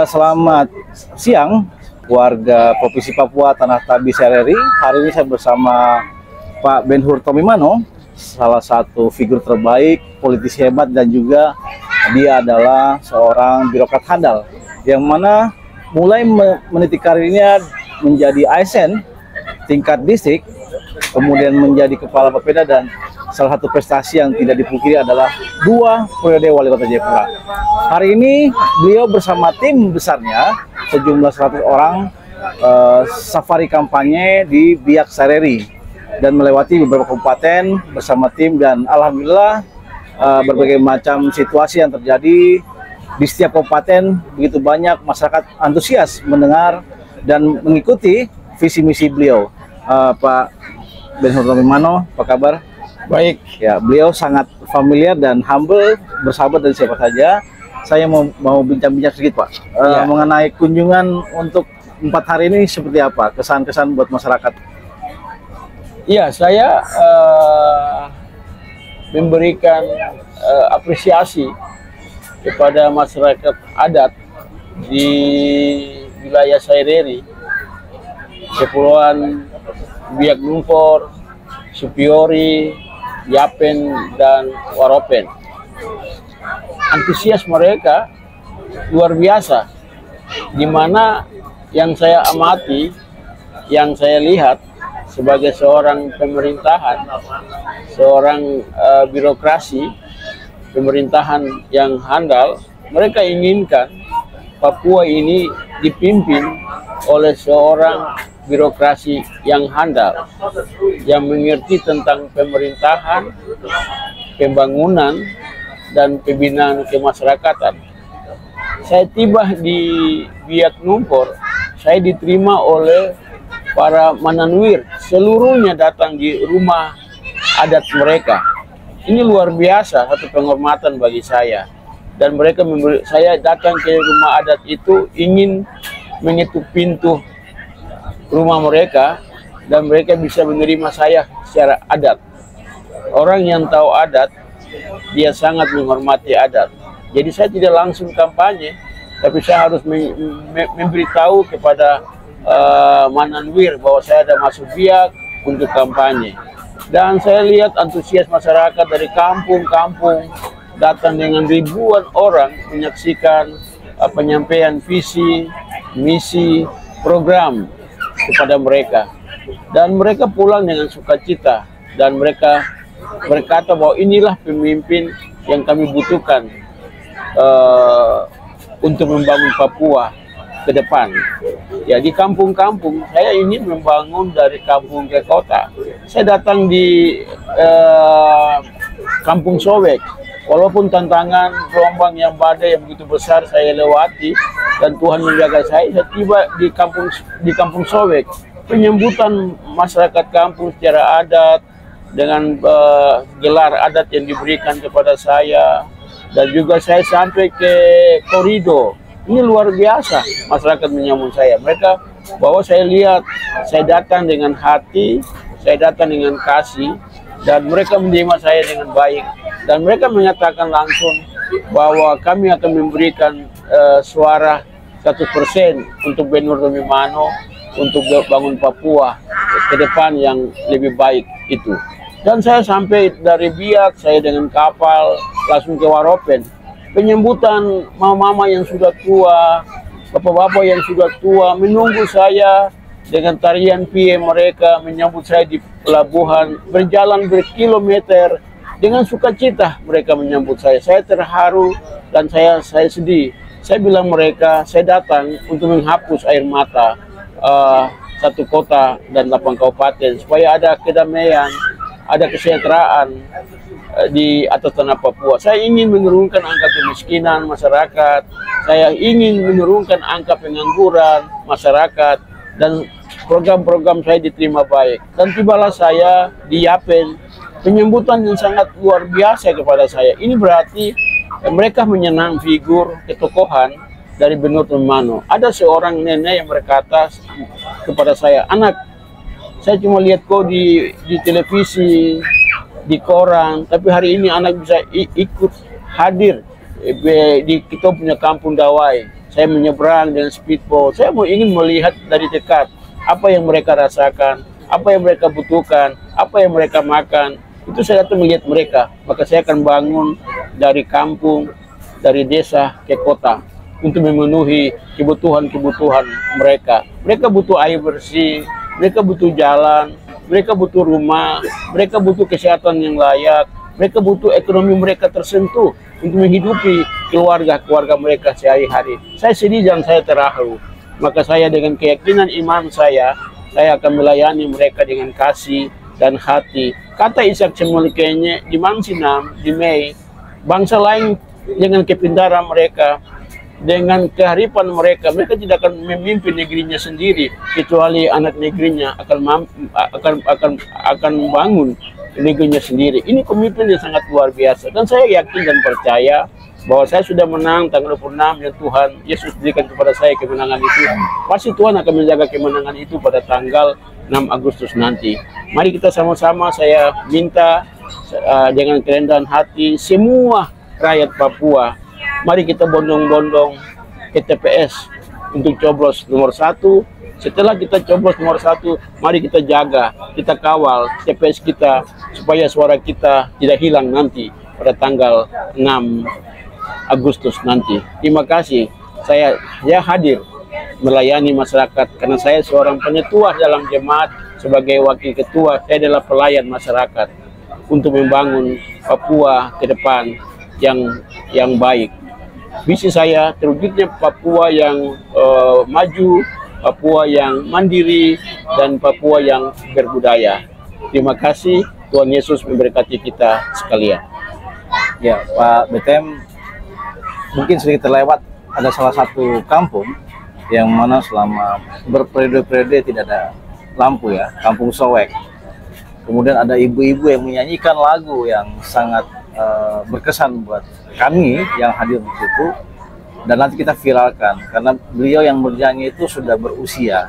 Selamat siang warga Provinsi Papua Tanah Tabi Sereri. Hari ini saya bersama Pak Ben Hur Tomimano, salah satu figur terbaik, politisi hebat, dan juga dia adalah seorang birokrat handal yang mana mulai meniti karirnya menjadi ASN tingkat distrik, kemudian menjadi kepala Bapeda, dan salah satu prestasi yang tidak dipungkiri adalah 2 periode wali kota Jayapura. Hari ini beliau bersama tim besarnya sejumlah 100 orang safari kampanye di Biak Sereri dan melewati beberapa kabupaten bersama tim, dan alhamdulillah berbagai macam situasi yang terjadi di setiap kabupaten, begitu banyak masyarakat antusias mendengar dan mengikuti visi misi beliau. Pak Ben Hur Tomimano, apa kabar? Baik. Ya, beliau sangat familiar dan humble, bersahabat dari siapa saja. Saya mau bincang-bincang sedikit, Pak, mengenai kunjungan untuk 4 hari ini seperti apa, kesan-kesan buat masyarakat? Iya, saya memberikan apresiasi kepada masyarakat adat di wilayah Sereri, Kepulauan Biak Numfor, Supiori, Yapen, dan Waropen. Antusias mereka luar biasa, di mana yang saya amati, yang saya lihat sebagai seorang pemerintahan, seorang birokrasi pemerintahan yang handal, mereka inginkan Papua ini dipimpin oleh seorang birokrasi yang handal, yang mengerti tentang pemerintahan, pembangunan, dan pembinaan kemasyarakatan. Saya tiba di Biak Numfor, saya diterima oleh para mananwir, seluruhnya datang di rumah adat mereka. Ini luar biasa, satu penghormatan bagi saya. Dan mereka saya datang ke rumah adat itu ingin mengetuk pintu rumah mereka, dan mereka bisa menerima saya secara adat. Orang yang tahu adat, dia sangat menghormati adat. Jadi saya tidak langsung kampanye, tapi saya harus memberitahu kepada mananwir bahwa saya ada masuk Biak untuk kampanye. Dan saya lihat antusias masyarakat dari kampung-kampung datang dengan ribuan orang menyaksikan penyampaian visi, misi, program kepada mereka, dan mereka pulang dengan sukacita, dan mereka berkata bahwa inilah pemimpin yang kami butuhkan untuk membangun Papua ke depan. Ya, di kampung-kampung saya ingin membangun dari kampung ke kota. Saya datang di Kampung Sowek, walaupun tantangan gelombang yang badai yang begitu besar saya lewati, dan Tuhan menjaga saya tiba di Kampung Sowek. Penyambutan masyarakat kampung secara adat dengan gelar adat yang diberikan kepada saya, dan juga saya sampai ke Korido. Ini luar biasa masyarakat menyambut saya. Mereka bahwa saya lihat saya datang dengan hati, saya datang dengan kasih, dan mereka menerima saya dengan baik, dan mereka menyatakan langsung bahwa kami akan memberikan suara 1% untuk Ben Hur Tomimano untuk bangun Papua ke depan yang lebih baik itu. Dan saya sampai dari Biak, saya dengan kapal langsung ke Waropen. Penyambutan mama-mama yang sudah tua, bapak-bapak yang sudah tua menunggu saya dengan tarian pie, mereka menyambut saya di pelabuhan, berjalan berkilometer dengan sukacita mereka menyambut saya. Saya terharu dan saya sedih. Saya bilang mereka, saya datang untuk menghapus air mata satu kota dan 8 kabupaten supaya ada kedamaian, ada kesejahteraan di atas tanah Papua. Saya ingin menurunkan angka kemiskinan masyarakat, saya ingin menurunkan angka pengangguran masyarakat, dan program-program saya diterima baik. Dan tibalah saya di Yapen, penyambutan yang sangat luar biasa kepada saya. Ini berarti mereka menyenang figur ketokohan dari Ben Hur Tomimano. Ada seorang nenek yang berkata kepada saya, "Anak, saya cuma lihat kau di televisi, di koran, tapi hari ini anak bisa ikut hadir di kita punya kampung Dawai. saya menyeberang dengan speedboat. Saya ingin melihat dari dekat apa yang mereka rasakan, apa yang mereka butuhkan, apa yang mereka makan. Itu saya datang melihat mereka. Maka saya akan bangun dari kampung, dari desa ke kota untuk memenuhi kebutuhan-kebutuhan mereka. Mereka butuh air bersih, mereka butuh jalan, mereka butuh rumah, mereka butuh kesehatan yang layak, mereka butuh ekonomi mereka tersentuh untuk menghidupi keluarga-keluarga mereka sehari-hari. Saya sedih dan saya terharu. Maka saya dengan keyakinan iman saya akan melayani mereka dengan kasih dan hati. Kata Ishak Semolekenya di Mansinam, di Mei, bangsa lain dengan kepintaran mereka, dengan kearifan mereka, mereka tidak akan memimpin negerinya sendiri, kecuali anak negerinya akan bangun negerinya sendiri. Ini komitmen yang sangat luar biasa, dan saya yakin dan percaya bahwa saya sudah menang tanggal 26 yang Tuhan Yesus berikan kepada saya kemenangan itu. Pasti Tuhan akan menjaga kemenangan itu pada tanggal 6 Agustus nanti. Mari kita sama-sama, saya minta dengan kerendahan hati semua rakyat Papua, mari kita bondong-bondong ke TPS untuk coblos nomor 1. Setelah kita coblos nomor 1, mari kita jaga, kita kawal TPS kita supaya suara kita tidak hilang nanti pada tanggal 6 Agustus nanti. Terima kasih. Saya hadir melayani masyarakat karena saya seorang penyetua dalam jemaat. Sebagai wakil ketua, saya adalah pelayan masyarakat untuk membangun Papua ke depan yang baik. Visi saya terwujudnya Papua yang maju, Papua yang mandiri, dan Papua yang berbudaya. Terima kasih. Tuhan Yesus memberkati kita sekalian. Ya, Pak BTM, mungkin sedikit terlewat, ada salah satu kampung yang mana selama berperiode-periode tidak ada lampu ya, Kampung Sowek. Kemudian ada ibu-ibu yang menyanyikan lagu yang sangat berkesan buat kami yang hadir di situ, dan nanti kita viralkan karena beliau yang bernyanyi itu sudah berusia.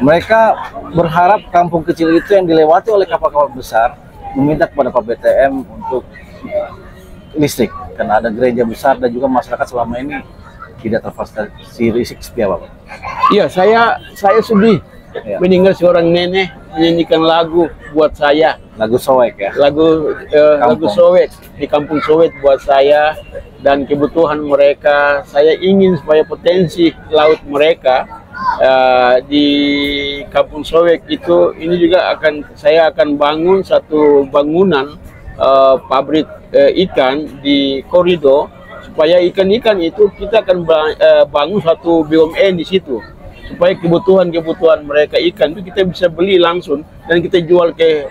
Mereka berharap kampung kecil itu yang dilewati oleh kapal-kapal besar meminta kepada Pak BTM untuk listrik karena ada gereja besar dan juga masyarakat selama ini tidak terfasilitasi listrik seperti apa, Pak? Iya, saya sedih mendengar seorang nenek menyanyikan lagu buat saya. Lagu Sowek ya? Lagu Sowek, di Kampung Sowek buat saya dan kebutuhan mereka. Saya ingin supaya potensi laut mereka di Kampung Sowek itu, ini juga saya akan bangun satu bangunan pabrik ikan di koridor, supaya ikan-ikan itu kita akan bangun satu BUMN di situ, supaya kebutuhan mereka ikan itu kita bisa beli langsung dan kita jual ke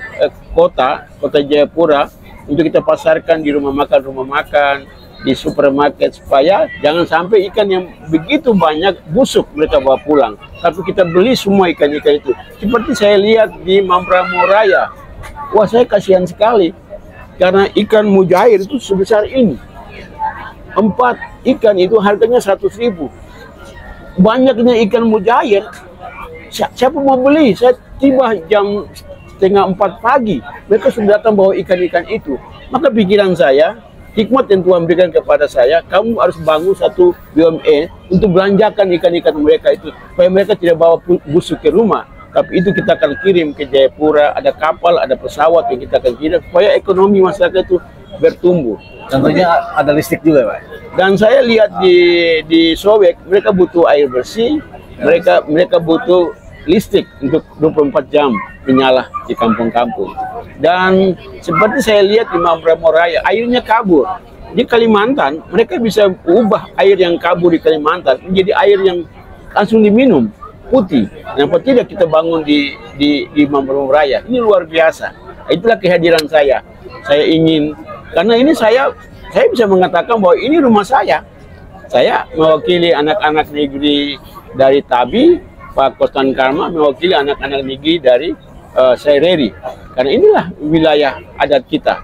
kota Jayapura untuk kita pasarkan di rumah makan, di supermarket, supaya jangan sampai ikan yang begitu banyak busuk mereka bawa pulang, tapi kita beli semua ikan-ikan itu. Seperti saya lihat di Mambramo Raya, wah saya kasihan sekali karena ikan mujair itu sebesar ini. 4 ikan itu harganya 100.000. Banyaknya ikan mujair, siapa mau beli? Saya tiba jam setengah 4 pagi, mereka sudah datang bawa ikan-ikan itu. Maka pikiran saya, hikmat yang Tuhan berikan kepada saya, kamu harus bangun satu BUMN untuk belanjakan ikan-ikan mereka itu, supaya mereka tidak bawa busuk ke rumah, tapi itu kita akan kirim ke Jayapura. Ada kapal, ada pesawat yang kita akan kirim, supaya ekonomi masyarakat itu bertumbuh. Tentunya ada listrik juga, Pak. Dan saya lihat di Sowek, mereka butuh air bersih, mereka butuh listrik untuk 24 jam menyala di kampung-kampung. Dan seperti saya lihat di Mambramo Raya, airnya kabur. Di Kalimantan, mereka bisa ubah air yang kabur di Kalimantan menjadi air yang langsung diminum, putih. Kenapa tidak kita bangun di Mambramo Raya? Ini luar biasa. Itulah kehadiran saya. Saya ingin, karena ini saya bisa mengatakan bahwa ini rumah saya. Saya mewakili anak-anak negeri dari Tabi, Pak Kostan Karma mewakili anak-anak negeri dari Saireri. Karena inilah wilayah adat kita.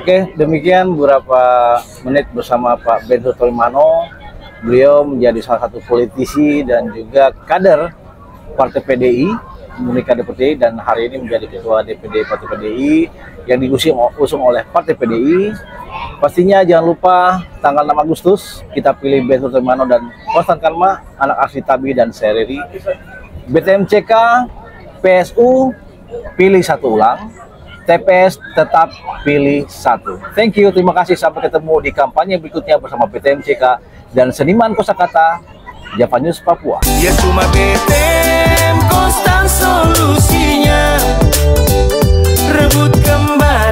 Oke, demikian beberapa menit bersama Pak Benhur Tomimano. Beliau menjadi salah satu politisi dan juga kader Partai PDI, memiliki kader PDI, dan hari ini menjadi Ketua DPD Partai PDI yang diusung oleh Partai PDI. Pastinya jangan lupa tanggal 6 Agustus kita pilih Ben Hur Tommy Mano dan Konstan Karma, anak asli Tabi dan Sereri. BTMCK, PSU pilih satu ulang, TPS tetap pilih satu. Thank you, terima kasih, sampai ketemu di kampanye berikutnya bersama BTMCK dan seniman kosakata Java News Papua. Ya cuma BTM konstan solusinya, rebut kembali